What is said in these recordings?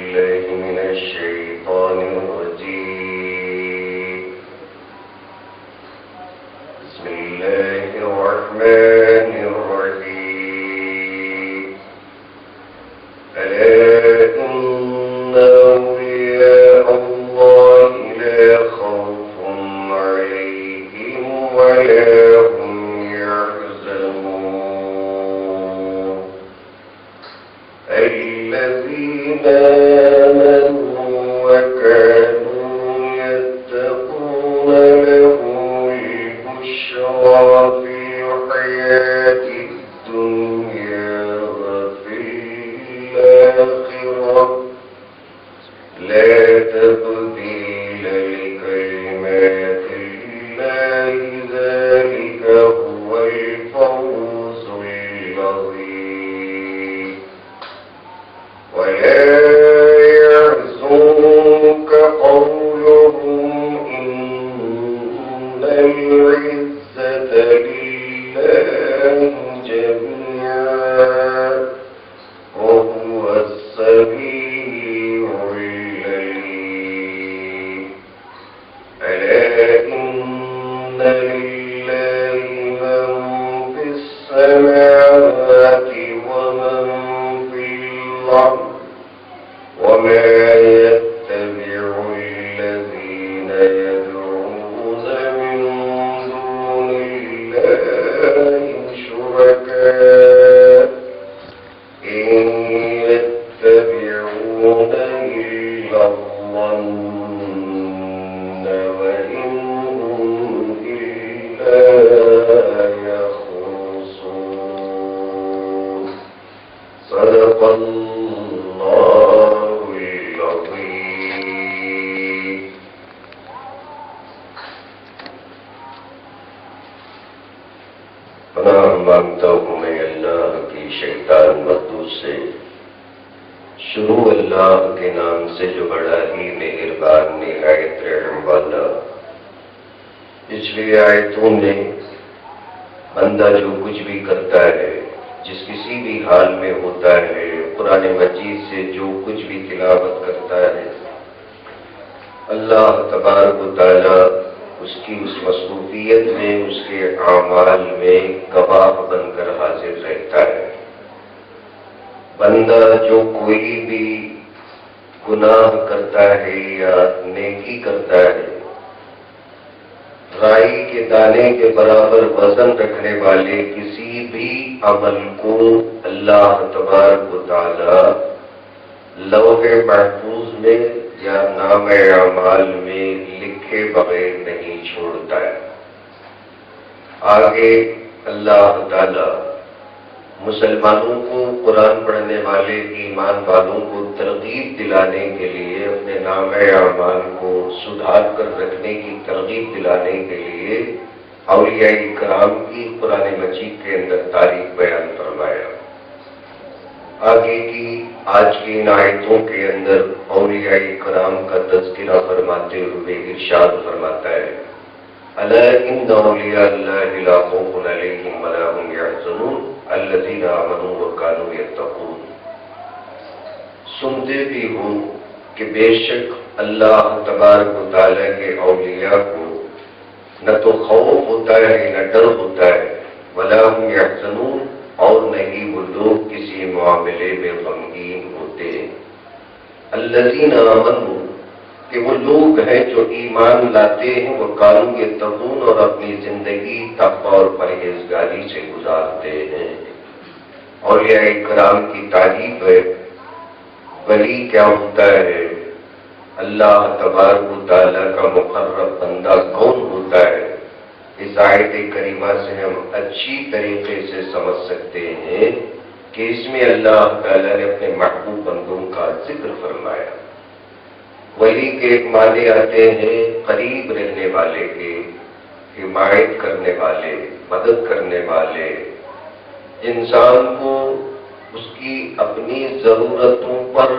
بالله من الشيطان الرجيم. بسم الله الرحمن الرحيم. ألا إن أولياء الله لا خوف عليهم ولا هم يحزنون الذين آمنوا وكانوا يتقون لهم البشرى في الحياة الدنيا وفي الآخرة لا تبديل لكلمات الله ذلك هو الفوز العظيم. ولا يحزنك قولهم إن العزة لله جميعا وهو السميع العليم. ألا إن لله من في السماوات ومن في الأرض وما يتبع الذين يدعون من دون الله شركاء إن يتبعون إلا الظن وإن هم إلا يخرصون. صدق الله العظيم. پناہ مانگتا ہوں میں اللہ کی شیطان مردود سے. شروع اللہ کے نام سے جو بڑا ہی مہربان نہایت رحم والا. پچھلی آیتوں میں بندہ جو کچھ بھی کرتا ہے، جس کسی بھی حال میں ہوتا ہے، قرآن مجید سے جو کچھ بھی تلاوت کرتا ہے، اللہ تبارک و تعالی اس کی اس مصروفیت میں، اس کے اعمال میں گواہ بن کر حاضر رہتا ہے. بندہ جو کوئی بھی گناہ کرتا ہے یا نیکی کرتا ہے، رائی کے دانے کے برابر وزن رکھنے والے کسی بھی عمل کو اللہ تبارک و تعالی لوح محفوظ میں یا نام اعمال میں لکھے بغیر نہیں چھوڑتا ہے. آگے اللہ تعالی مسلمانوں کو، قرآن پڑھنے والے ایمان والوں کو ترغیب دلانے کے لیے، اپنے نام اعمال کو سدھار کر رکھنے کی ترغیب دلانے کے لیے اولیاء کرام کی قرآن مجید کے اندر تاریخ بیان فرمایا. آگے کی آج کی ان آیتوں کے اندر اولیاء کرام کا تذکرہ فرماتے ہوئے ارشاد فرماتا ہے: الا ان اولیاء اللہ لا خوف علیہم ولا هم یحزنون الذین آمنوا وکانوا یتقون. سنتے بھی ہو کہ بے شک اللہ تبارک و تعالیٰ کے اولیاء کو نہ تو خوف ہوتا ہے نہ ڈر ہوتا ہے، ولا هم یحزنون، اور نہیں وہ لوگ کسی معاملے میں غمگین ہوتے ہیں. الذین آمنوا، کہ وہ لوگ ہیں جو ایمان لاتے ہیں، وہ قانون یتقون، اور اپنی زندگی تقوی اور پرہیزگاری سے گزارتے ہیں. اولیاء کرام کی تعریف ہے. ولی کیا ہوتا ہے؟ اللہ تبارک و تعالیٰ کا مقرب بندہ کون ہوتا ہے؟ اس آیت کریمہ سے ہم اچھی طریقے سے سمجھ سکتے ہیں کہ اس میں اللہ تعالیٰ نے اپنے محبوب بندوں کا ذکر فرمایا. ولی کے ایک معنی آتے ہیں قریب رہنے والے کے، حمایت کرنے والے، مدد کرنے والے، انسان کو اس کی اپنی ضرورتوں پر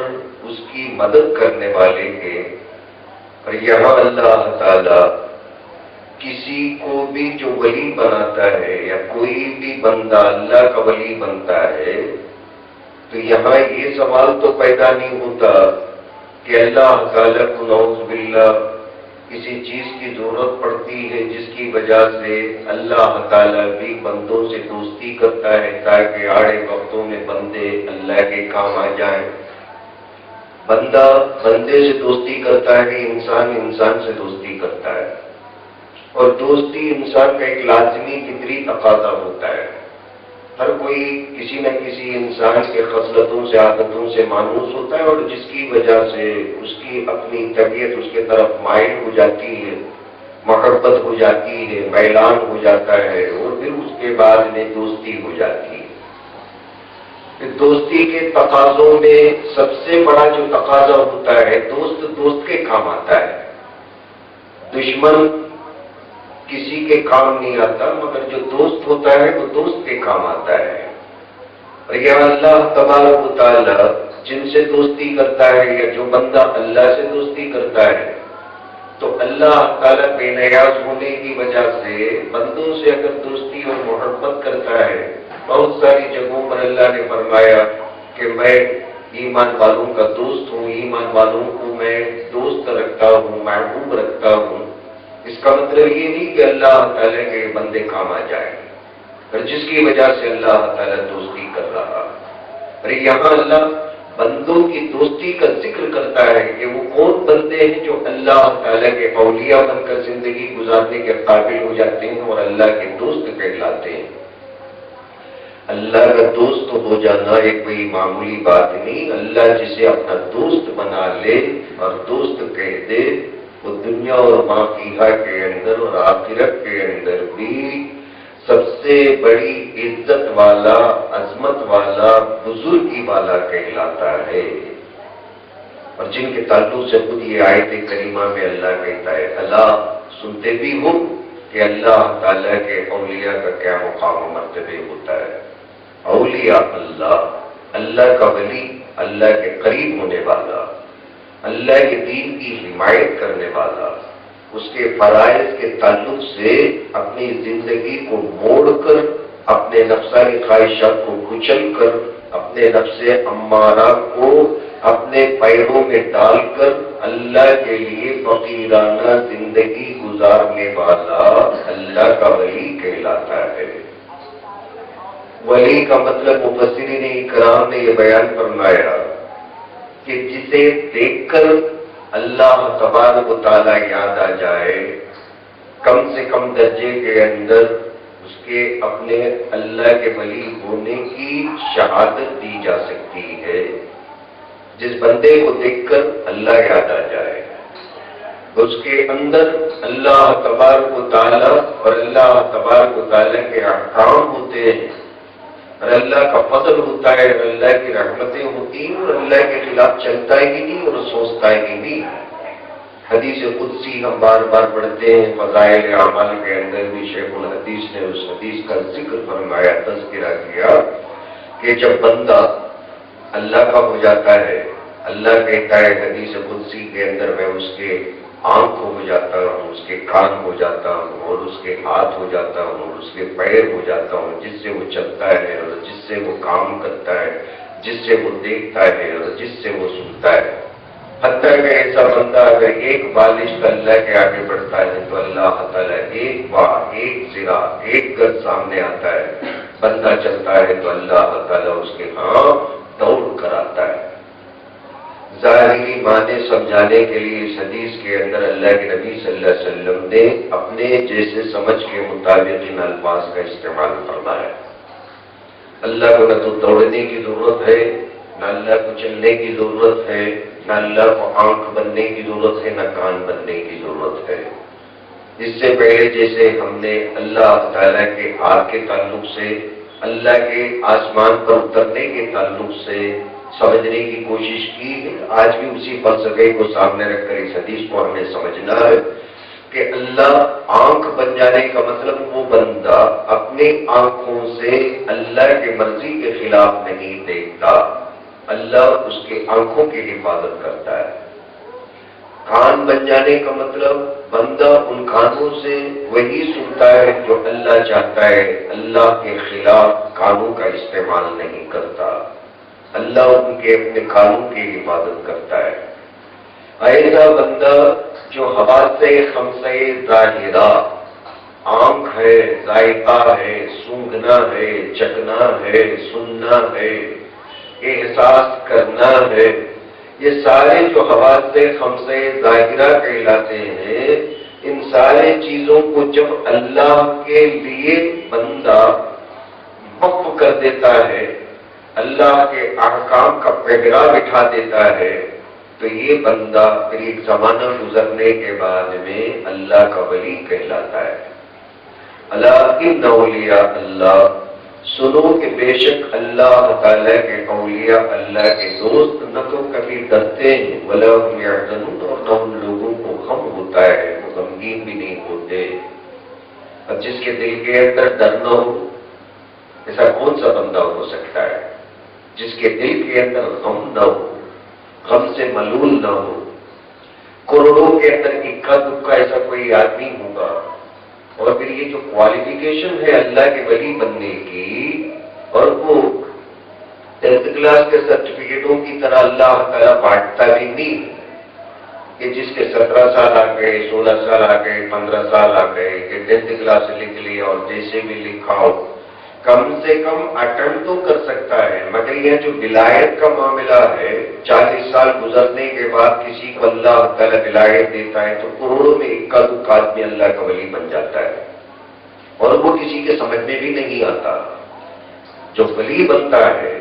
اس کی مدد کرنے والے کے. اور یہاں اللہ تعالی کسی کو بھی جو ولی بناتا ہے یا کوئی بھی بندہ اللہ کا ولی بنتا ہے تو یہاں یہ سوال تو پیدا نہیں ہوتا کہ اللہ تعالیٰ کو نعوذ باللہ کسی چیز کی ضرورت پڑتی ہے جس کی وجہ سے اللہ تعالیٰ بھی بندوں سے دوستی کرتا ہے تاکہ آڑے وقتوں میں بندے اللہ کے کام آ جائیں۔ بندہ بندے سے دوستی کرتا ہے، انسان انسان سے دوستی کرتا ہے، اور دوستی انسان کا ایک لازمی فطری تقاضا ہوتا ہے۔ ہر کوئی کسی نہ کسی انسان کے خصلتوں سے عادتوں سے مانوس ہوتا ہے، اور جس کی وجہ سے اس کی اپنی طبیعت اس کے طرف مائل ہو جاتی ہے، محبت ہو جاتی ہے، میلان ہو جاتا ہے، اور پھر اس کے بعد میں دوستی ہو جاتی ہے۔ پھر دوستی کے تقاضوں میں سب سے بڑا جو تقاضا ہوتا ہے، دوست دوست کے کام آتا ہے، دشمن کسی کے کام نہیں آتا، مگر جو دوست ہوتا ہے وہ دوست کے کام آتا ہے۔ اور یہ اللہ تبارک و تعالی جن سے دوستی کرتا ہے، یا جو بندہ اللہ سے دوستی کرتا ہے، تو اللہ تعالیٰ بے نیاز ہونے کی وجہ سے بندوں سے اگر دوستی اور محبت کرتا ہے، بہت ساری جگہوں پر اللہ نے فرمایا کہ میں ایمان والوں کا دوست ہوں، ایمان والوں کو میں دوست رکھتا ہوں، محبوب رکھتا ہوں۔ اس کا مطلب یہ نہیں کہ اللہ تعالیٰ کے بندے کام آ جائیں، اور جس کی وجہ سے اللہ تعالیٰ دوستی کر رہا۔ اور یہاں اللہ بندوں کی دوستی کا ذکر کرتا ہے کہ وہ کون بندے ہیں جو اللہ تعالیٰ کے اولیاء بن کر زندگی گزارنے کے قابل ہو جاتے ہیں اور اللہ کے دوست کہلاتے ہیں۔ اللہ کا دوست ہو جانا ایک کوئی معمولی بات نہیں۔ اللہ جسے اپنا دوست بنا لے اور دوست کہہ دے، وہ دنیا اور ما فیہا کے اندر اور آخرت کے اندر بھی سب سے بڑی عزت والا، عظمت والا، بزرگی والا کہلاتا ہے۔ اور جن کے تعلق سے خود یہ آیت کریمہ میں اللہ کہتا ہے، اللہ سنتے بھی ہو کہ اللہ تعالیٰ کے اولیاء کا کیا مقام و مرتبے ہوتا ہے۔ اولیاء اللہ، اللہ کا ولی، اللہ کے قریب ہونے والا، اللہ کے دین کی حمایت کرنے والا، اس کے فرائض کے تعلق سے اپنی زندگی کو موڑ کر، اپنے نفسانی خواہشات کو کچل کر، اپنے نفس امارہ کو اپنے پیروں میں ڈال کر اللہ کے لیے فقیرانہ زندگی گزارنے والا اللہ کا ولی کہلاتا ہے۔ ولی کا مطلب مفسرین اکرام نے یہ بیان فرمایا کہ جسے دیکھ کر اللہ تبارک و تعالیٰ یاد آ جائے، کم سے کم درجے کے اندر اس کے اپنے اللہ کے ولی ہونے کی شہادت دی جا سکتی ہے۔ جس بندے کو دیکھ کر اللہ یاد آ جائے، اس کے اندر اللہ تبارک و تعالیٰ اور اللہ تبارک و تعالیٰ کے احکام ہوتے ہیں، اور اللہ کا فضل ہوتا ہے، اور اللہ کی رحمتیں ہوتی ہیں، اور اللہ کے خلاف چلتا ہی نہیں اور سوچتا ہی نہیں۔ حدیث قدسی ہم بار بار پڑھتے ہیں، فضائل اعمال کے اندر بھی شیخ الحدیث نے اس حدیث کا ذکر فرمایا، تذکرہ کیا کہ جب بندہ اللہ کا ہو جاتا ہے، اللہ کہتا ہے حدیث قدسی کے اندر، میں اس کے آنکھ ہو جاتا ہوں، اس کے کان ہو جاتا ہوں، اور اس کے ہاتھ ہو جاتا ہوں، اور اس کے پیر ہو جاتا ہوں، جس سے وہ چلتا ہے اور جس سے وہ کام کرتا ہے، جس سے وہ دیکھتا ہے اور جس سے وہ سنتا ہے۔ حتیٰ کہ ایسا بندہ اگر ایک بالش کا اللہ کے آگے بڑھتا ہے تو اللہ تعالیٰ ایک بار، ایک ذرا، ایک گز سامنے آتا ہے۔ بندہ چلتا ہے تو اللہ تعالیٰ اس کے ہاں دوڑ کر آتا ہے۔ ظاہری معنی سمجھانے کے لیے اس حدیث کے اندر اللہ کے نبی صلی اللہ علیہ وسلم نے اپنے جیسے سمجھ کے مطابق ان الفاظ کا استعمال فرمایا۔ اللہ کو نہ تو دوڑنے کی ضرورت ہے، نہ اللہ کو چلنے کی ضرورت ہے، نہ اللہ کو آنکھ بننے کی ضرورت ہے، نہ کان بننے کی ضرورت ہے۔ اس سے پہلے جیسے ہم نے اللہ تعالیٰ کے ہاتھ کے تعلق سے، اللہ کے آسمان پر اترنے کے تعلق سے سمجھنے کی کوشش کی ہے، آج بھی اسی فلسفے کو سامنے رکھ کر اس حدیث کو ہمیں سمجھنا ہے کہ اللہ آنکھ بن جانے کا مطلب وہ بندہ اپنی آنکھوں سے اللہ کی مرضی کے خلاف نہیں دیکھتا، اللہ اس کے آنکھوں کی حفاظت کرتا ہے۔ کان بن جانے کا مطلب بندہ ان کانوں سے وہی سنتا ہے جو اللہ چاہتا ہے، اللہ کے خلاف کانوں کا استعمال نہیں کرتا، اللہ ان کے اپنے کانوں کی حفاظت کرتا ہے۔ ایسا بندہ جو حواس خمسہ ظاہرہ، آنکھ ہے، ذائقہ ہے، سونگھنا ہے، چکنا ہے، سننا ہے، احساس کرنا ہے، یہ سارے جو حواس خمسہ ظاہرہ کہلاتے ہیں، ان سارے چیزوں کو جب اللہ کے لیے بندہ وقف کر دیتا ہے، اللہ کے احکام کا پہرا بٹھا دیتا ہے، تو یہ بندہ پھر ایک زمانہ گزرنے کے بعد میں اللہ کا ولی کہلاتا ہے۔ اللہ ان اولیاء اللہ، سنو کہ بے شک اللہ تعالیٰ کے اولیاء، اللہ کے دوست نہ تو کبھی ڈرتے ہیں ولا هم يحزنون، اور نہ ان لوگوں کو غم ہوتا ہے، وہ غمگین بھی نہیں ہوتے۔ اب جس کے دل کے اندر ڈر نہ ہو، ایسا کون سا بندہ ہو سکتا ہے؟ جس کے دل کے اندر غم نہ ہو، غم سے ملول نہ ہو۔ کروڑوں کے اندر اکا دکا ایسا کوئی آدمی ہوگا، اور پھر یہ جو کوالیفیکیشن ہے اللہ کے ولی بننے کی، اور وہ 10th کلاس کے سرٹیفکیٹوں کی طرح اللہ تعالیٰ بانٹتا بھی نہیں کہ جس کے 17 سال آ گئے، 16 سال آ گئے، 15 سال آ گئے کہ 10th کلاس لکھ لیا اور جیسے بھی لکھا ہو، کم سے کم اٹمپٹ تو کر سکتا ہے۔ مگر یہ جو ولایت کا معاملہ ہے، 40 سال گزرنے کے بعد کسی کو اللہ تعالیٰ ولایت دیتا ہے تو کروڑوں میں اکا دکا آدمی اللہ کا ولی بن جاتا ہے، اور وہ کسی کے سمجھ میں بھی نہیں آتا۔ جو ولی بنتا ہے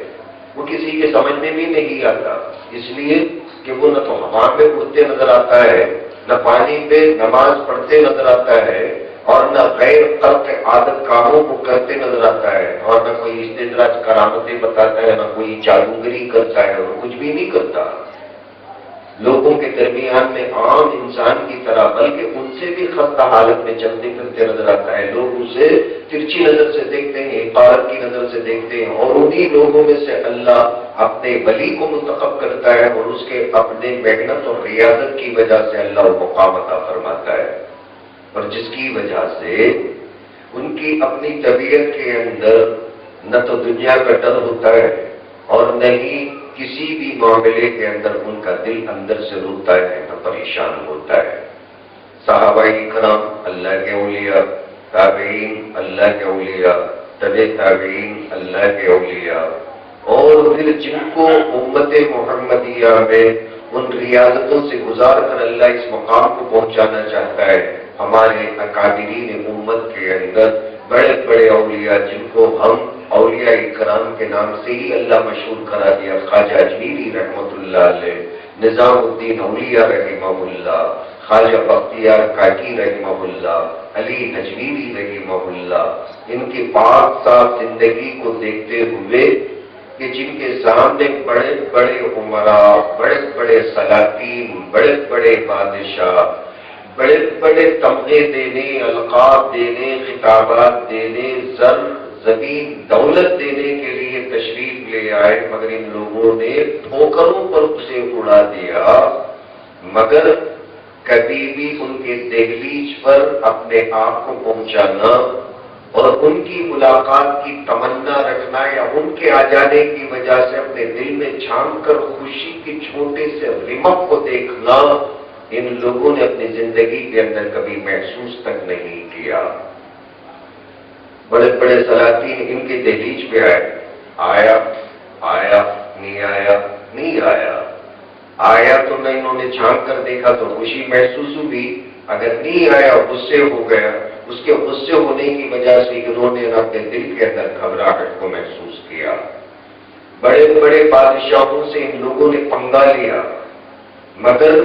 وہ کسی کے سمجھ میں بھی نہیں آتا، اس لیے کہ وہ نہ تو ہوا میں اڑتے نظر آتا ہے، نہ پانی پہ نماز پڑھتے نظر آتا ہے، اور نہ غیر ترک عادت کاموں کو کرتے نظر آتا ہے، اور نہ کوئی استدراج کرامتیں بتاتا ہے، نہ کوئی جادوگری کرتا ہے، اور کچھ بھی نہیں کرتا۔ لوگوں کے درمیان میں عام انسان کی طرح بلکہ ان سے بھی خستہ حالت میں چلتے پھرتے نظر آتا ہے۔ لوگ اسے ترچھی نظر سے دیکھتے ہیں، حقارت کی نظر سے دیکھتے ہیں، اور انہی لوگوں میں سے اللہ اپنے ولی کو منتخب کرتا ہے، اور اس کے اپنے محنت اور ریاضت کی وجہ سے اللہ وہ مقام عطا فرماتا ہے، اور جس کی وجہ سے ان کی اپنی طبیعت کے اندر نہ تو دنیا کا ڈر ہوتا ہے، اور نہ ہی کسی بھی معاملے کے اندر ان کا دل اندر سے روتا ہے، نہ پریشان ہوتا ہے۔ صحابہ کرام اللہ کے اولیاء، تابعین اللہ کے اولیاء، تبع تابعین اللہ کے اولیاء، اور پھر جن کو امت محمدیہ میں ان ریاضتوں سے گزار کر اللہ اس مقام کو پہنچانا چاہتا ہے۔ ہمارے اکابرین امت کے اندر بڑے بڑے اولیاء جن کو ہم اولیاء کرام کے نام سے ہی اللہ مشہور کرا دیا، خواجہ اجمیری رحمۃ اللہ علیہ، نظام الدین اولیاء رحمہ اللہ، خواجہ بختیار کاکی رحمہ اللہ، علی اجمیری رحمہ اللہ، ان کی پاک صاف زندگی کو دیکھتے ہوئے کہ جن کے سامنے بڑے بڑے عمراء، بڑے بڑے سلاطین، بڑے بڑے بادشاہ، بڑے بڑے تمغے دینے، القاب دینے، خطابات دینے، زر زمین دولت دینے کے لیے تشریف لے آئے، مگر ان لوگوں نے ٹھوکروں پر اسے اڑا دیا، مگر کبھی بھی ان کے دہلیز پر اپنے آپ کو پہنچانا اور ان کی ملاقات کی تمنا رکھنا، یا ان کے آ جانے کی وجہ سے اپنے دل میں جھانک کر خوشی کے چھوٹے سے رمق کو دیکھنا، ان لوگوں نے اپنی زندگی کے اندر کبھی محسوس تک نہیں کیا۔ بڑے بڑے سلاطین ان کے دہلیز پہ آیا نہیں آیا، نہیں آیا تو نہ انہوں نے جھانک کر دیکھا تو خوشی محسوس ہوئی، اگر نہیں آیا غصے ہو گیا، اس کے غصے ہونے کی وجہ سے انہوں نے اپنے دل کے اندر گھبراہٹ کو محسوس کیا۔ بڑے بڑے بادشاہوں سے ان لوگوں نے پنگا لیا، مگر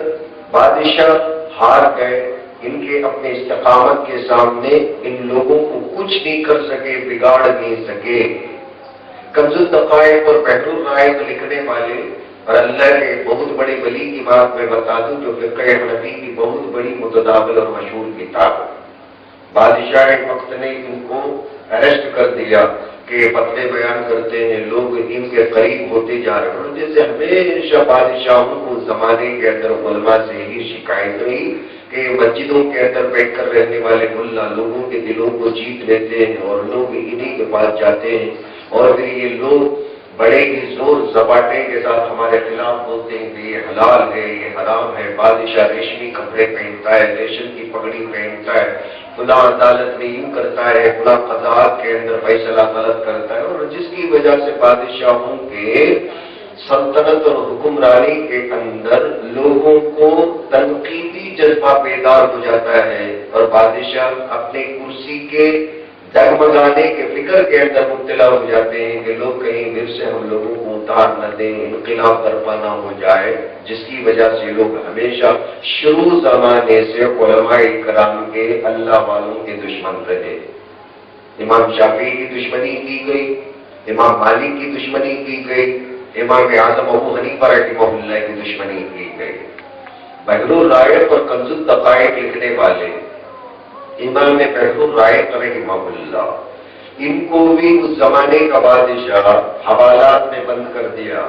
بادشاہ ہار گئے، ان کے اپنے استقامت کے سامنے ان لوگوں کو کچھ نہیں کر سکے، بگاڑ نہیں سکے۔ کنز الدقائق اور بحر الرائق لکھنے والے اور اللہ کے بہت بڑے ولی کی بات میں بتا دوں، جو فقہ حنفی کی بہت بڑی متداول اور مشہور کتاب ہے، بادشاہ ایک وقت نے ان کو اریسٹ کر دیا کہ فتوے بیان کرتے ہیں، لوگ ان کے قریب ہوتے جا رہے ہیں۔ جیسے ہمیشہ بادشاہوں کو زمانے کے اندر علماء سے ہی شکایت رہی کہ مسجدوں کے اندر بیٹھ کر رہنے والے ملا لوگوں کے دلوں کو جیت لیتے ہیں، اور لوگ انہی کے پاس جاتے ہیں، اور پھر یہ لوگ بڑے ہی زور زباٹے کے ساتھ ہمارے خلاف بولتے ہیں کہ یہ حلال ہے، یہ حرام ہے، بادشاہ ریشمی کپڑے پہنتا ہے، ریشم کی پگڑی پہنتا ہے، فلاں عدالت میں یوں کرتا ہے، فلاں قضاءت کے اندر فیصلہ غلط کرتا ہے، اور جس کی وجہ سے بادشاہوں کے سلطنت اور حکمرانی کے اندر لوگوں کو تنقیدی جذبہ بیدار ہو جاتا ہے، اور بادشاہ اپنے کرسی کے ڈگمگانے کے فکر کے اندر مبتلا ہو جاتے ہیں کہ لوگ کہیں پھر سے ہم لوگوں کو اتار نہ دیں، انقلاب برپا نہ ہو جائے، جس کی وجہ سے لوگ ہمیشہ شروع زمانے سے علماء کرام کے اللہ والوں کے دشمن رہے۔ امام شافعی کی دشمنی کی گئی، امام مالک کی دشمنی کی گئی، امام اعظم ابو حنیفہ رحمہ اللہ کی دشمنی کی گئی۔ بحر الرائق اور کنز الدقائق لکھنے والے امام بحر الرائق رحمہ اللہ، ان کو بھی اس زمانے کا بادشاہ حوالات میں بند کر دیا،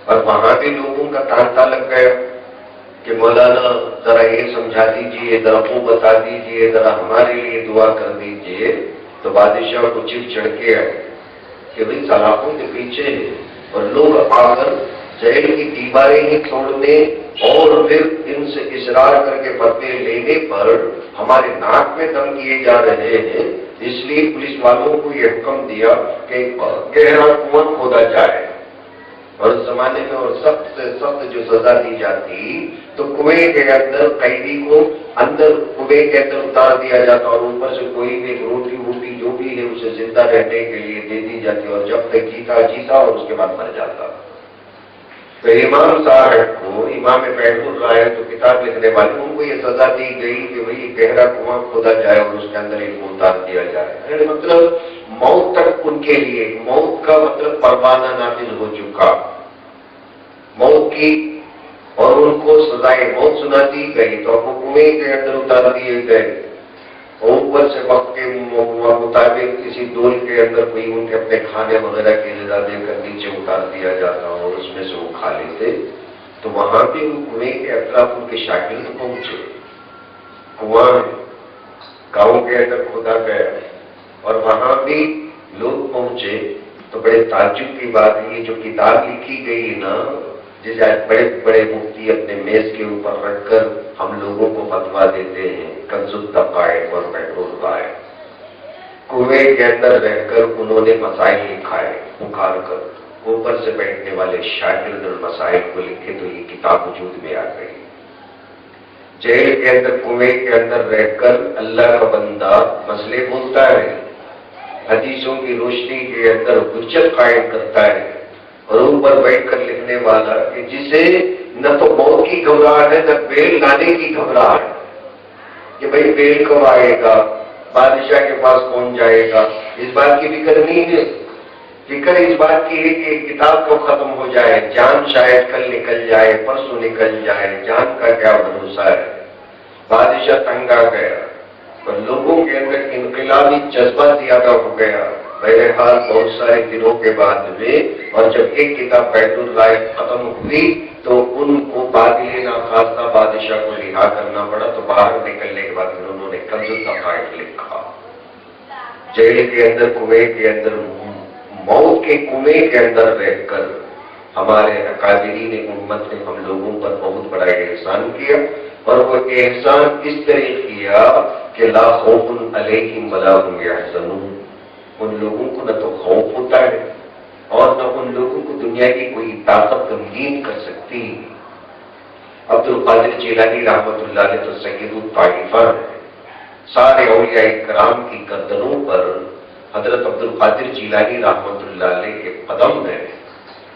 اور وہاں بھی لوگوں کا تانتا لگ گیا کہ مولانا ذرا یہ سمجھا دیجئے، ذرا وہ بتا دیجئے، ذرا ہمارے لیے دعا کر دیجئے۔ تو بادشاہ کو چڑ چڑھ کے آئے کہ بھئی سلاخوں کے پیچھے ہے، اور لوگ آ کر جیل کی دیواریں ہی توڑنے اور پھر ان سے اصرار کر کے فتوے لینے پر ہمارے ناک میں دم کیے جا رہے ہیں، اس لیے پولیس والوں کو یہ حکم دیا کہ گہرا کنواں کھودا جائے، اور اس زمانے میں اور سخت سے سخت جو سزا دی جاتی تو کنویں کے اندر قیدی کو اندر کنویں کے اندر اتار دیا جاتا، اور اوپر سے کوئی بھی روٹی ووٹی جو بھی ہے اسے زندہ رہنے کے لیے دے دی جاتی، اور جب تک جیتا اور اس کے بعد مر جاتا۔ تو امام صاحب کو، امام بحر الرائق جو کتاب لکھنے والے، ان کو یہ سزا دی گئی کہ بھئی گہرا کنواں کھودا جائے اور اس کے اندر ایک کو اتار دیا جائے، یعنی مطلب موت تک ان کے لیے، موت کا مطلب پروانہ نافذ ہو چکا موت کی، اور ان کو سزائے موت سنا دی گئی، تو وہ کنویں کے اندر اتار دیے گئے، اور اوپر سے وقت کے مطابق کسی ڈول کے اندر کوئی ان کے اپنے کھانے وغیرہ کی غذا دے کر نیچے اتار دیا جاتا اور اس میں سے وہ کھا لیتے۔ تو وہاں بھی وہ کنویں کے اطراف ان کے شاگرد پہنچے، کنواں گاؤں کے اندر کھودا گیا، اور وہاں بھی لوگ پہنچے۔ تو بڑے تعجب کی بات ہے، یہ جو کتاب لکھی گئی نا، جسے بڑے بڑے مفتی اپنے میز کے اوپر رکھ کر ہم لوگوں کو فتوا دیتے ہیں، کنز الدقائق اور بحر الرائق، کنویں کے اندر رہ کر انہوں نے مسائل لکھائے پکار کر، اوپر سے بیٹھنے والے شاگرد المسائل کو لکھے، تو یہ کتاب وجود میں آ گئی۔ جیل کے اندر کنویں کے اندر رہ کر اللہ کا بندہ مسئلے بولتا ہے، حدیثوں کی روشنی کے اندر حجت قائم کرتا ہے، اور اوپر بیٹھ کر لکھنے والا کہ جسے نہ تو موت کی گھبراہٹ ہے، نہ بیل لانے کی گھبراہٹ ہے کہ بھئی بیل کب آئے گا، بادشاہ کے پاس کون جائے گا، اس بات کی فکر نہیں ہے۔ فکر اس بات کی ہے کہ کتاب کب ختم ہو جائے، جان شاید کل نکل جائے، پرسوں نکل جائے، جان کا کیا بھروسہ ہے۔ بادشاہ تنگ آ گیا، اور لوگوں کے اندر انقلابی جذبہ زیادہ ہو گیا۔ بہرحال بہت سارے دنوں کے بعد میں، اور جب ایک کتاب بحر الرائق ختم ہوئی تو ان کو باطل ناخواستہ بادشاہ کو رہا کرنا پڑا، تو باہر نکلنے کے بعد انہوں نے کنز الدقائق لکھا۔ جیل کے اندر، کنویں کے اندر، موت کے کنویں کے اندر رہ کر ہمارے اکابرین امت نے ہم لوگوں پر بہت بڑا احسان کیا، اور وہ احسان اس طرح کیا کہ لا خوف علیہم ولا هم یحزنون، ان لوگوں کو نہ تو خوف ہوتا ہے اور نہ ان لوگوں کو دنیا کی کوئی طاقت غمگین کر سکتی۔ عبد القادر جیلانی رحمۃ اللہ علیہ تو سید الطائفہ ہے، سارے اولیاء کرام کی گردنوں پر حضرت عبد القادر جیلانی رحمۃ اللہ علیہ کے قدم ہے،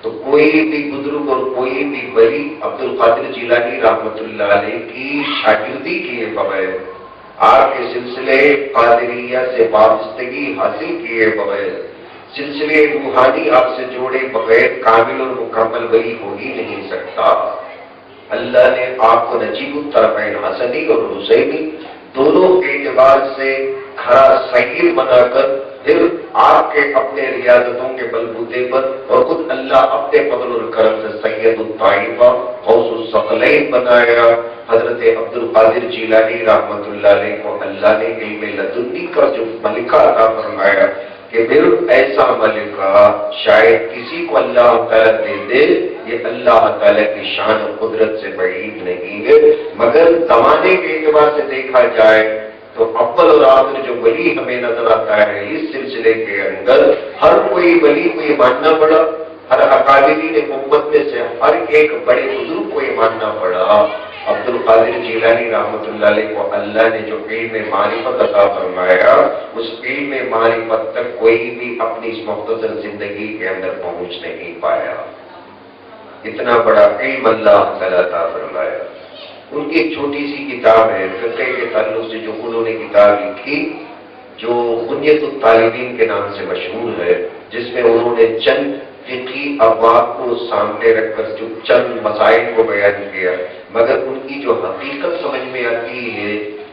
تو کوئی بھی بزرگ اور کوئی بھی ولی عبد القادر جیلانی رحمۃ اللہ علیہ کی شاگردی کیے بغیر، آپ کے سلسلے قادریہ سے وابستگی حاصل کیے بغیر، سلسلے روحانی آپ سے جوڑے بغیر کامل اور مکمل ولی ہو ہی نہیں سکتا۔ اللہ نے آپ کو نجیب الطرفین حسنی اور حسینی دونوں اعتبار سے کھڑا سید بنا کر، پھر آپ کے اپنے ریاضتوں کے بلبوتے پر، اور خود اللہ اپنے فضل و کرم سے سید الطائفہ غوث الثقلین بنایا۔ حضرت عبد القادر جیلانی رحمۃ اللہ علیہ کو اللہ نے علم لدنی کا جو ملکہ عطا فرمایا، کہ پھر ایسا ملکہ شاید کسی کو اللہ تعالیٰ دے دے، یہ اللہ تعالیٰ کی شان و قدرت سے بعید نہیں ہے، مگر زمانے کے اعتبار سے دیکھا جائے تو اول اور آخر جو ولی ہمیں نظر آتا ہے اس سلسلے کے اندر، ہر کوئی ولی کو یہ ماننا پڑا، ہر اکابرین امت میں سے ہر ایک بڑے بزرگ کو یہ ماننا پڑا۔ عبد القادر جیلانی رحمۃ اللہ علیہ کو اللہ نے جو علم معرفت عطا فرمایا، اس علم معرفت تک کوئی بھی اپنی اس مختصر زندگی کے اندر پہنچ نہیں پایا۔ اتنا بڑا علم اللہ تعالیٰ عطا فرمایا۔ ان کی ایک چھوٹی سی کتاب ہے فقہ کے تعلق سے جو انہوں نے کتاب لکھی، جو بنیت الطالبین کے نام سے مشہور ہے، جس میں انہوں نے چند فقہی ابواب کو سامنے رکھ کر جو چند مسائل کو بیان کیا، مگر ان کی جو حقیقت سمجھ میں آتی ہے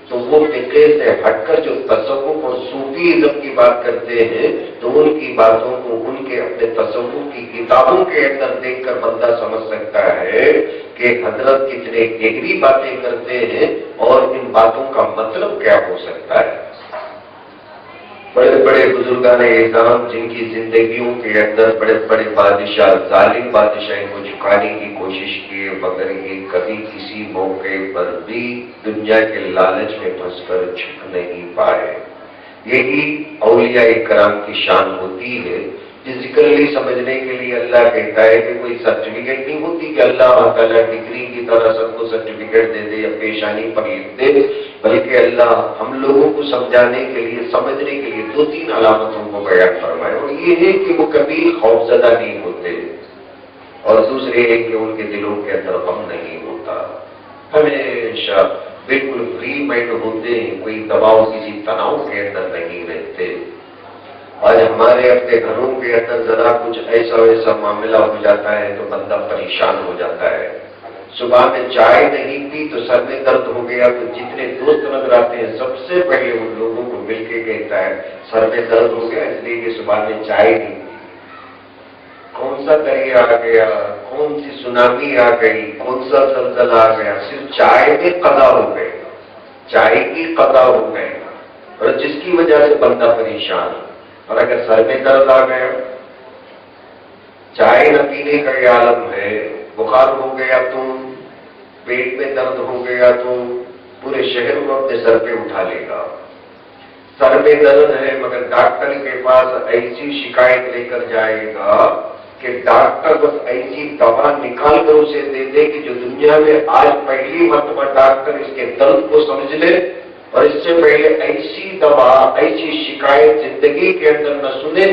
تو وہ فقہ سے ہٹ کر جو تصوف اور صوفیزم کی بات کرتے ہیں، تو ان کی باتوں کو ان کے اپنے تصوف کی کتابوں کے اندر دیکھ کر بندہ سمجھ سکتا ہے کہ حضرت کتنے گہری باتیں کرتے ہیں اور ان باتوں کا مطلب کیا ہو سکتا ہے۔ بڑے بڑے بزرگان اعظام جن کی زندگیوں کے اندر بڑے بڑے بادشاہ، ظالم بادشاہ ان کو جھکانے کی کوشش کیے، مگر یہ کبھی کسی موقع پر بھی دنیا کے لالچ میں پھنس کر جھک نہیں پائے۔ یہی اولیاء کرام کی شان ہوتی ہے۔ فزیکلی سمجھنے کے لیے اللہ کہتا ہے کہ کوئی سرٹیفکیٹ نہیں ہوتی کہ اللہ تعالیٰ ڈگری کی طرح سب کو سرٹیفکیٹ دے دے یا پیشانی پر لکھ دے، بلکہ اللہ ہم لوگوں کو سمجھانے کے لیے، سمجھنے کے لیے دو تین علامتوں کو بیان فرمائے، اور یہ ہے کہ وہ کبھی خوفزدہ نہیں ہوتے، اور دوسرے ہے کہ ان کے دلوں کے اندر غم نہیں ہوتا، ہمیشہ بالکل فری مائنڈ ہوتے ہیں، کوئی دباؤ کسی تناؤ کے اندر نہیں رہتے۔ آج ہمارے اپنے گھروں کے اندر ذرا کچھ ایسا ویسا معاملہ ہو جاتا ہے تو بندہ پریشان ہو جاتا ہے۔ صبح میں چائے نہیں پی تو سر میں درد ہو گیا، تو جتنے دوست نظر آتے ہیں سب سے پہلے ان لوگوں کو مل کے کہتا ہے سر میں درد ہو گیا اس لیے کہ صبح میں چائے نہیں پی۔ کون سا دریا آ گیا، کون سی سونامی آ گئی، کون سا زلزلہ آ گیا، صرف چائے میں قضا ہو گئے، چائے کی قضا ہو گئے، اور جس کی وجہ سے بندہ پریشان۔ اور اگر سر میں درد آ گیا، چائے نہ پینے کا یہ عالم ہے، بخار ہو گیا تو، پیٹ میں درد ہو گیا تو پورے شہر کو اپنے سر پہ اٹھا لے گا۔ سر میں درد ہے مگر ڈاکٹر کے پاس ایسی شکایت لے کر جائے گا کہ ڈاکٹر بس ایسی دوا نکال کر اسے دے دے کہ جو دنیا میں آج پہلی مرتبہ ڈاکٹر اس کے درد کو سمجھ لے، اور اس سے پہلے ایسی دوا، ایسی شکایت زندگی کے اندر نہ سنے،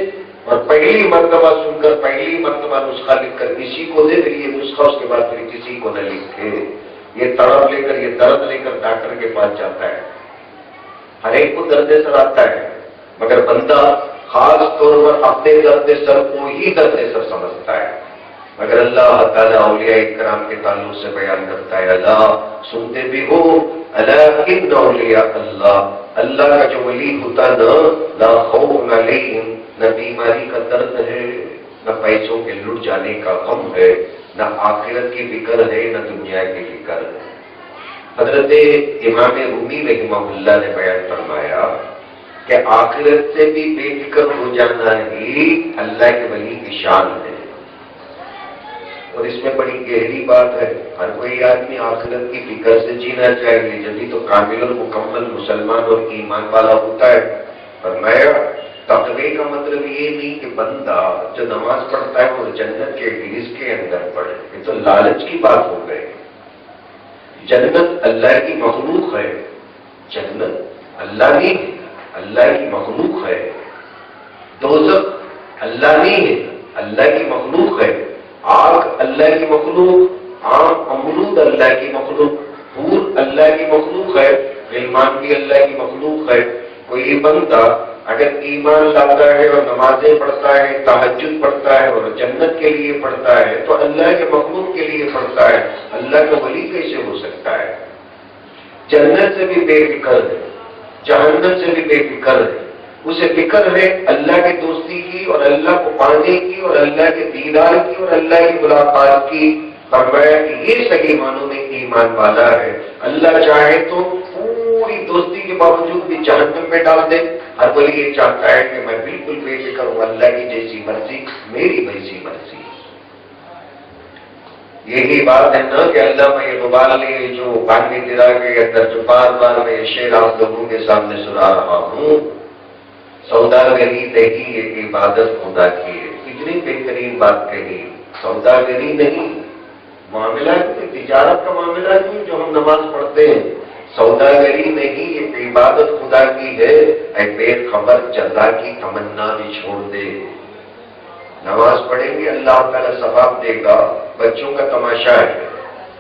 اور پہلی مرتبہ سن کر پہلی مرتبہ نسخہ لکھ کر کسی کو دے، پھر یہ نسخہ اس کے بعد پھر کسی کو نہ لکھے۔ یہ تڑپ لے کر، یہ درد لے کر ڈاکٹر کے پاس جاتا ہے۔ ہر ایک کو درد سر آتا ہے، مگر بندہ خاص طور پر اپنے درد سر کو ہی درد سر سمجھتا ہے۔ مگر اللہ تعالیٰ اولیاء کرام کے تعلق سے بیان کرتا ہے، اللہ سنتے بھی ہو، اللہ ان اولیاء اللہ، اللہ کا جو ولی ہوتا نا، لا خوف علیہم، نہ بیماری کا درد ہے، نہ پیسوں کے لٹ جانے کا غم ہے، نہ آخرت کی فکر ہے، نہ دنیا کی فکر ہے۔ حضرت امام رومی رحمہ اللہ نے بیان فرمایا کہ آخرت سے بھی بے فکر ہو جانا ہی اللہ کے ولی کی شان ہے، اور اس میں بڑی گہری بات ہے۔ ہر کوئی آدمی آخرت کی فکر سے جینا چاہیے، جبھی تو کامل اور مکمل مسلمان اور ایمان والا ہوتا ہے۔ فرمایا تقوی کا مطلب یہ نہیں کہ بندہ جو نماز پڑھتا ہے وہ جنت کے حرص کے اندر پڑھے، یہ تو لالچ کی بات ہو گئی۔ جنت اللہ کی مخلوق ہے، جنت اللہ نہیں ہے، اللہ کی مخلوق ہے۔ دوزخ اللہ نہیں ہے، اللہ کی مخلوق ہے۔ آگ اللہ کی مخلوق، آم امرود اللہ کی مخلوق، پھول اللہ کی مخلوق ہے، غلمان بھی اللہ کی مخلوق ہے۔ کوئی بندہ اگر ایمان لاتا ہے اور نمازیں پڑھتا ہے، تہجد پڑھتا ہے اور جنت کے لیے پڑھتا ہے تو اللہ کے مخلوق کے لیے پڑھتا ہے، اللہ کا ولی کیسے ہو سکتا ہے؟ جنت سے بھی بے فکر ہے، جہنم سے بھی بے فکر ہے، اسے فکر ہے اللہ کی دوستی کی اور اللہ کو پانے کی اور اللہ کے دیدار کی اور اللہ کی ملاقات کی۔ فرمایا کہ یہ صحیح معنوں میں ایمان والا ہے۔ اللہ چاہے تو پوری دوستی کے باوجود بھی جہنم میں ڈال دے، ہر ولی یہ چاہتا ہے کہ میں بالکل بے فکر ہوں، اللہ کی جیسی مرضی میری ویسی مرضی۔ یہی بات ہے نا کہ اللہ میں اقبال نے جو بانگی تیرا کے اندر جو بار بار میں یہ شعر آپ لوگوں کے سامنے سنا رہا ہوں، سوداگری نہیں ایک عبادت خدا کی ہے۔ کتنی بہترین بات کہی، سوداگری نہیں، معاملہ تجارت کا معاملہ نہیں جو ہم نماز پڑھتے ہیں، سوداگری نہیں ایک عبادت خدا کی ہے۔ اے بے خبر جزا کی تمنا بھی چھوڑ دے، نماز پڑھیں گے اللہ تعالیٰ ثواب دے گا۔ بچوں کا تماشا ہے،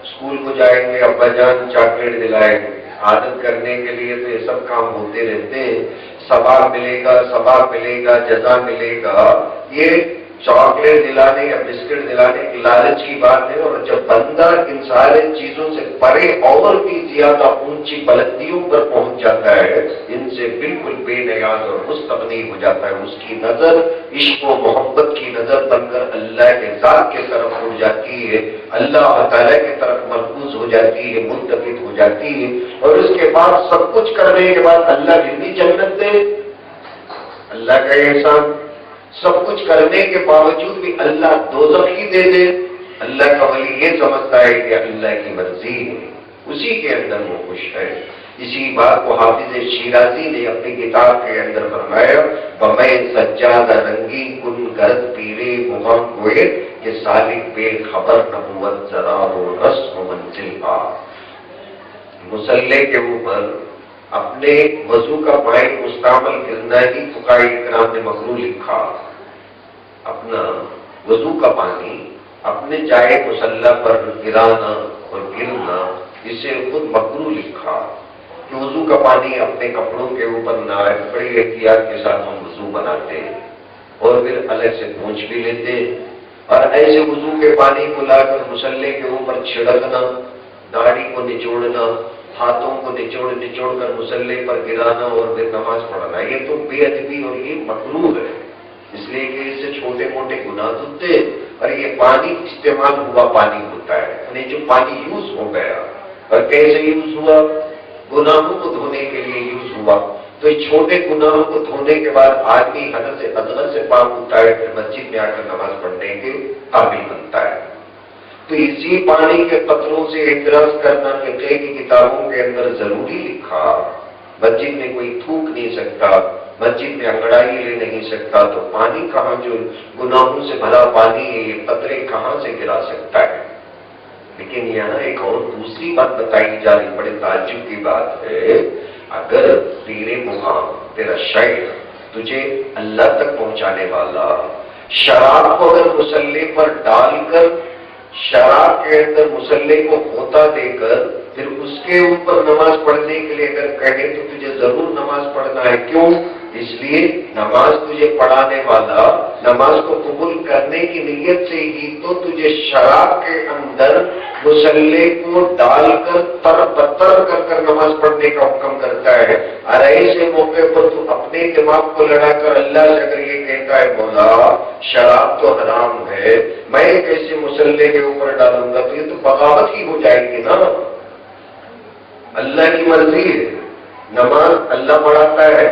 اسکول کو جائیں گے ابا جان چاکلیٹ دلائیں گے، عادت کرنے کے لیے تو یہ سب کام ہوتے رہتے ہیں، ثواب ملے گا، ثواب ملے گا، جزا ملے گا۔ یہ چاکلیٹ دلانے یا بسکٹ دلانے کی لالچ کی بات ہے، اور جب بندہ ان سارے چیزوں سے پرے اور بھی زیادہ اونچی بلندیوں پر پہنچ جاتا ہے، ان سے بالکل بے نیاز اور مستغنی ہو جاتا ہے، اس کی نظر عشق و محبت کی نظر بن کر اللہ کے ذات کی طرف اٹھ جاتی ہے، اللہ تعالیٰ کی طرف مرکوز ہو جاتی ہے، منتقل ہو جاتی ہے، اور اس کے بعد سب کچھ کرنے کے بعد اللہ پھر بھی جنت دے، اللہ کا احسان، سب کچھ کرنے کے باوجود بھی اللہ دوزخ ہی دے دے۔ اللہ کا ولی یہ سمجھتا ہے کہ اللہ کی مرضی ہے، اسی کے اندر وہ خوش ہے۔ اسی بات کو حافظ شیرازی نے اپنی کتاب کے اندر فرمایا، بمے سجادہ رنگی کن گرد پیرے مغم ہوئے کہ سالک بے خبر نبوت ذرا ہو رسم و منزل آ۔ مصلے کے اوپر اپنے وضو کا پانی مستعمل کرنا ہی فقہاء کرام نے مکروہ لکھا، اپنا وضو کا پانی اپنے جائے مصلی پر گرانا اور گرنا اسے خود مکروہ لکھا کہ وضو کا پانی اپنے کپڑوں کے اوپر نہ آئے، بڑی احتیاط کے ساتھ ہم وضو بناتے ہیں اور پھر الگ سے پونچھ بھی لیتے ہیں، اور ایسے وضو کے پانی کو لا کر مصلی کے اوپر چھڑکنا، داڑھی کو نچوڑنا، ہاتھوں کو نچوڑ کر مصلی پر گرانا اور پھر نماز پڑھنا، یہ تو بے ادبی اور یہ مکروہ ہے، اس لیے کہ اس سے چھوٹے موٹے گناہ دھلتے، اور یہ پانی استعمال ہوا پانی ہوتا ہے، یعنی جو پانی یوز ہو گیا، اور کیسے یوز ہوا؟ گناہوں کو دھونے کے لیے یوز ہوا، تو اس چھوٹے گناہوں کو دھونے کے بعد آدمی حدث اصغر سے پاک ہوتا ہے، پھر مسجد میں آ کر نماز پڑھنے کے قابل بنتا ہے۔ تو اسی پانی کے قطروں سے احتراز کرنا فقہ کی کتابوں کے اندر ضروری لکھا، مسجد میں کوئی تھوک نہیں سکتا، مسجد میں انگڑائی لے نہیں سکتا، تو پانی کہاں، جو گناہوں سے بھرا پانی ہے، یہ قطرے کہاں سے گرا سکتا ہے؟ لیکن یہاں ایک اور دوسری بات بتائی جا رہی، بڑے تعجب کی بات ہے، اگر تیرے مقام تیرا شیخ تجھے اللہ تک پہنچانے والا شراب کو اگر مصلی پر ڈال کر، شراب کے اندر مصلی کو ہوتا دے کر پھر اس کے اوپر نماز پڑھنے کے لیے اگر کہے تو تجھے ضرور نماز پڑھنا ہے۔ کیوں؟ اس لیے نماز تجھے پڑھانے والا نماز کو قبول کرنے کی نیت سے ہی تو تجھے شراب کے اندر مصلی کو ڈال کر تر بتر کر نماز پڑھنے کا حکم کرتا ہے، اور ایسے موقع پر تو اپنے دماغ کو لڑا کر اللہ سے اگر یہ کہتا ہے مولا شراب تو حرام ہے، میں کیسے مصلی کے اوپر ڈالوں گا، تو یہ تو بغاوت ہی ہو جائے گی نا۔ اللہ کی مرضی ہے، نماز اللہ پڑھاتا ہے،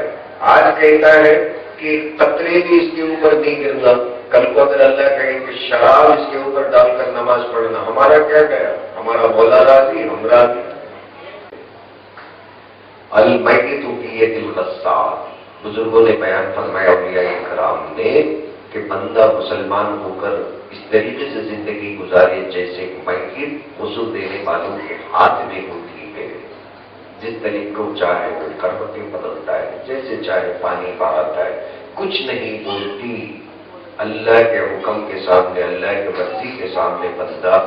آج کہتا ہے کہ قطرے بھی اس کے اوپر نہیں گرنا، کل کو اگر اللہ کہے کہ شراب اس کے اوپر ڈال کر نماز پڑھنا، ہمارا کیا گیا؟ ہمارا مولا راضی، ہم راضی۔ المیت بیت الغصاب، بزرگوں نے بیان فرمایا اولیاء کرام نے کہ بندہ مسلمان ہو کر اس طریقے سے زندگی گزارے جیسے میت غسل دینے والوں کے ہاتھ میں ہوتی ہے، جس طریقے کو چاہے وہ کروٹیں بدلتا ہے، جیسے چاہے پانی بہاتا ہے، کچھ نہیں بولتی۔ اللہ کے حکم کے سامنے، اللہ کی مرضی کے سامنے بندہ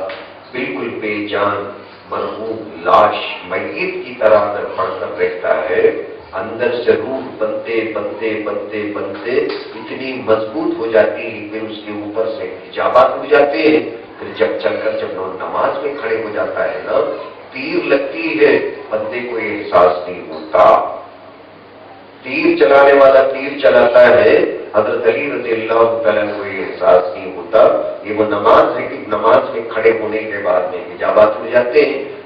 بالکل بے جان مرحوم لاش میت کی طرح اگر پڑ کر رہتا ہے، اندر سے روح بنتے بنتے بنتے بنتے اتنی مضبوط ہو جاتی ہے، پھر اس کے اوپر سے حجابات اٹھ جاتے ہیں، پھر جب چل کر جب وہ نماز میں کھڑے ہو جاتا ہے نا، تیر لگتی ہے، بندے کو یہ احساس نہیں ہوتا۔ تیر چلانے والا تیر چلاتا ہے، حضرت علی رضی اللہ تعالیٰ کو یہ احساس نہیں ہوتا، یہ وہ نماز ہے کہ نماز میں کھڑے ہونے کے بعد میں حجابات ہو جاتے ہیں،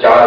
4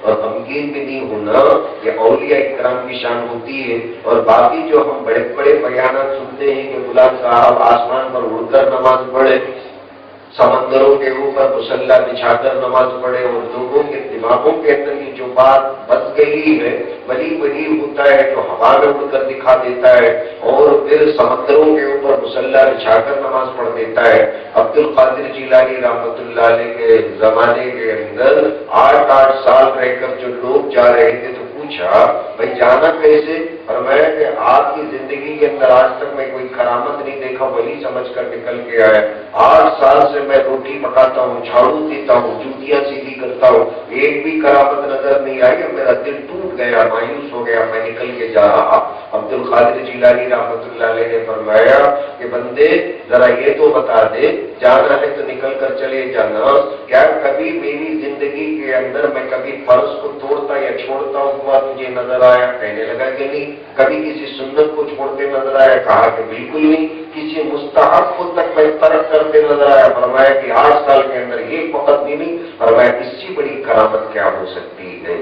اور غمگین بھی نہیں ہونا، یہ اولیاء اکرام کی شان ہوتی ہے۔ اور باقی جو ہم بڑے بڑے بیانات سنتے ہیں کہ فلاں صاحب آسمان پر اڑ کر نماز پڑھے، سمندروں کے اوپر مسلح بچھا کر نماز پڑھے، اور لوگوں کے دماغوں کے اندر یہ جو بات بس گئی ہے، ولی ولی ہوتا ہے جو ہوا میں اڑ کر دکھا دیتا ہے اور پھر سمندروں کے اوپر مسلح بچھا کر نماز پڑھ دیتا ہے۔ عبد القادر جیلانی رحمۃ اللہ علیہ کے زمانے کے اندر 8 سال رہ کر جو لوگ جا رہے تھے تو پوچھا بھائی جانا کیسے؟ فرمایا کہ آپ کی زندگی کے اندر آج تک میں کوئی کرامت نہیں دیکھا، ولی سمجھ کر نکل کے آیا۔ 8 سال سے میں روٹی پکاتا ہوں، جھاڑو دیتا ہوں، جوتیاں سیدھی کرتا ہوں، ایک بھی کرامت نظر نہیں آئی، میرا دل ٹوٹ گیا، مایوس ہو گیا، میں نکل کے جا رہا۔ عبد القادر جیلانی رحمۃ اللہ علیہ نے فرمایا کہ بندے ذرا یہ تو بتا دے، جانا ہے تو نکل کر چلے جانا، کیا کبھی میری زندگی کے اندر میں کبھی فرض کو توڑتا یا چھوڑتا ہوا تجھے نظر آیا؟ کہنے لگا کہ نہیں۔ کبھی کسی سنت کو چھوڑتے نظر آیا؟ کہا کہ بالکل نہیں۔ کسی مستحب کو تک میں ترک کرتے نظر آیا؟ فرمایا کہ 8 سال کے اندر ایک وقت بھی نہیں۔ فرمایا اس سے بڑی کرامت کیا ہو سکتی ہے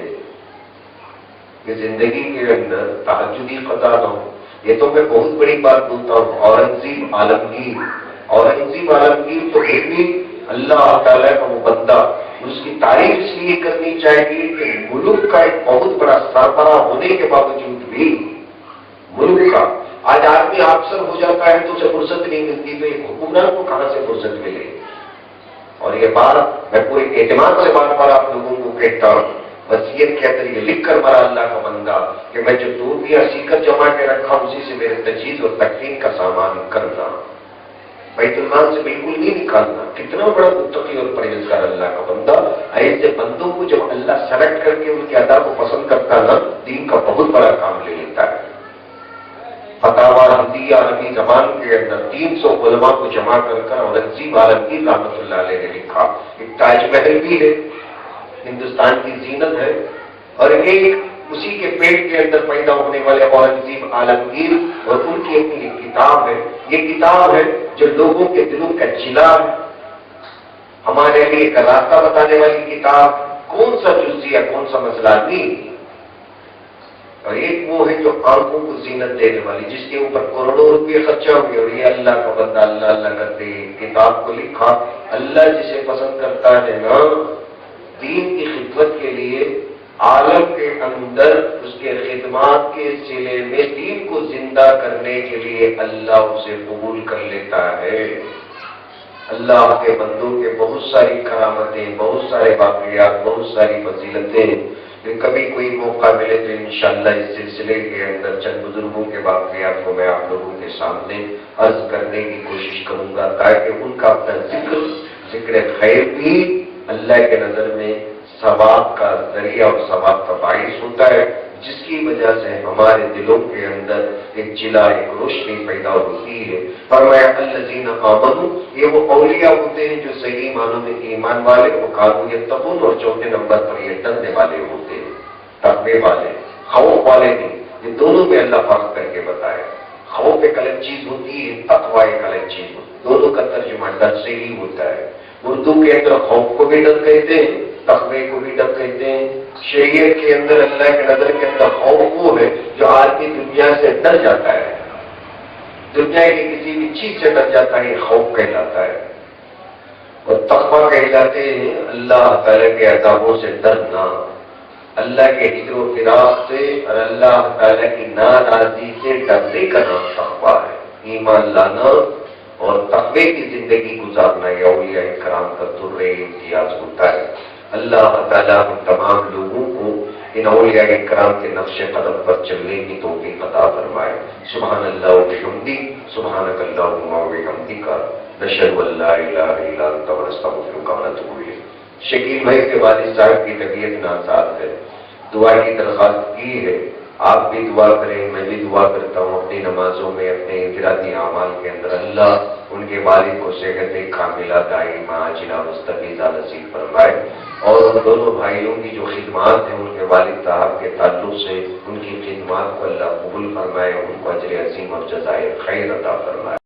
کہ زندگی کے اندر تہجدی قضا نہ ہو؟ یہ تو میں بہت بڑی بات بولتا ہوں۔ اورنگزیب عالمگیر تو ایک بھی اللہ تعالیٰ کا وہ بندہ، اس کی تعریف اس لیے کرنی چاہیے کہ ملک کا ایک بہت بڑا سربراہ ہونے کے باوجود بھی ملک کا آج آدمی افسر ہو جاتا ہے تو اسے فرصت نہیں ملتی، تو ایک حکمران کو کہاں سے فرصت ملے؟ اور یہ بات میں پورے اعتماد سے بار بار آپ لوگوں کو کہتا ہوں، وصیت کے اندر یہ لکھ کر مرا اللہ کا بندہ کہ میں جو دودھیاں سیکر جما کے رکھا اسی سے میرے تجہیز اور تکفین کا سامان کرنا، بیت المال سے بالکل نہیں نکالنا۔ کتنا بڑا متقی اور پرہیزگار اللہ کا بندہ۔ ایسے بندوں کو جب اللہ سلیکٹ کر کے ان کے ادا کو پسند کرتا نا، دین کا بہت بڑا کام لے لیتا ہے۔ فتاوی ہندیہ عربی زبان کے اندر 300 علماء کو جمع کر کر اورنگزیب عالمگیر رحمۃ اللہ علیہ نے لکھا۔ ایک تاج محل بھی ہے، ہندوستان کی زینت ہے، اور ایک اسی کے پیٹ کے اندر پیدا ہونے والے اورنگزیب عالمگیر اور ان کی اپنی ایک کتاب ہے۔ یہ کتاب ہے جو لوگوں کے دلوں کا چلا ہے، ہمارے لیے ایک راستہ بتانے والی کتاب، کون سا جزیہ کون سا مسئلہ نہیں۔ اور ایک وہ ہے جو آنکھوں کو زینت دینے والی، جس کے اوپر کروڑوں روپے خرچہ ہوئے، اور یہ اللہ کا بندہ اللہ اللہ کرتے کتاب کو لکھا۔ اللہ جسے پسند کرتا ہے نا، دین کی خدمت کے لیے عالم کے اندر اس کے خدمات کے سلے میں دین کو زندہ کرنے کے لیے اللہ اسے قبول کر لیتا ہے۔ اللہ کے بندوں کے بہت ساری کرامتیں، بہت سارے واقعات، بہت ساری فضیلتیں، کبھی کوئی موقع ملے تو انشاءاللہ اس سلسلے کے اندر چند بزرگوں کے واقعات کو میں آپ لوگوں کے سامنے عرض کرنے کی کوشش کروں گا، تاکہ ان کا اپنا ذکر خیر بھی اللہ کے نظر میں ثواب کا ذریعہ اور ثواب کا باعث ہوتا ہے، جس کی وجہ سے ہمارے دلوں کے اندر ایک جلا، ایک روشنی پیدا ہوتی ہے۔ فرمایا الذین آمنوا، یہ وہ اولیاء ہوتے ہیں جو صحیح معنوں میں ایمان والے، وہ کانوا یتقون، اور چوتھے نمبر پر یہ ڈرنے والے ہوتے ہیں، تقوی والے، خوف والے نہیں۔ یہ دونوں میں اللہ فرق کر کے بتایا، خوف ایک الگ چیز ہوتی ہے، تقوی ایک الگ چیز ہوتی ہے، دونوں کا ترجمہ ڈر سے ہی ہوتا ہے۔ اردو کے اندر خوف کو بھی ڈر کہتے ہیں، تقوی کو بھی ڈر کہتے ہیں۔ شریعت کے اندر اللہ کے نظر کے اندر خوف وہ ہے جو آدمی دنیا سے ڈر جاتا ہے، دنیا کی کسی بھی چیز سے ڈر جاتا ہے، یہ خوف کہلاتا ہے۔ اور تقوی کہلاتے ہیں اللہ تعالیٰ کے عذابوں سے ڈرنا، اللہ کے ہجر و فراق سے اور اللہ تعالیٰ کی ناراضی سے ڈرنے کا نام تقوی ہے۔ ایمان لانا اور تقوی کی زندگی گزارنا یہ اولیاء کرام کا در امتیاز ہوتا ہے۔ اللہ تعالیٰ ہم تمام لوگوں کو ان اولیاء کرام کے نقش قدم پر چلنے کی توفیق عطا فرمائے۔ سبحان اللہ و بحمدہ، سبحانک اللہم و بحمدک، نشہد ان لا الہ الا انت نستغفرک و نتوب الیک۔ شکیل بھائی کے والد صاحب کی طبیعت ناساز ہے، دعا کی درخواست کی ہے، آپ بھی دعا کریں، میں بھی دعا کرتا ہوں اپنی نمازوں میں، اپنے انفرادی اعمال کے اندر اللہ ان کے والد کو صحت کاملہ دائمہ عاجلہ مستفیضہ نصیب فرمائے، اور ان دونوں بھائیوں کی جو خدمات ہیں ان کے والد صاحب کے تعلق سے ان کی خدمات کو اللہ قبول فرمائے، ان کو اجر عظیم اور جزائے خیر عطا فرمائے۔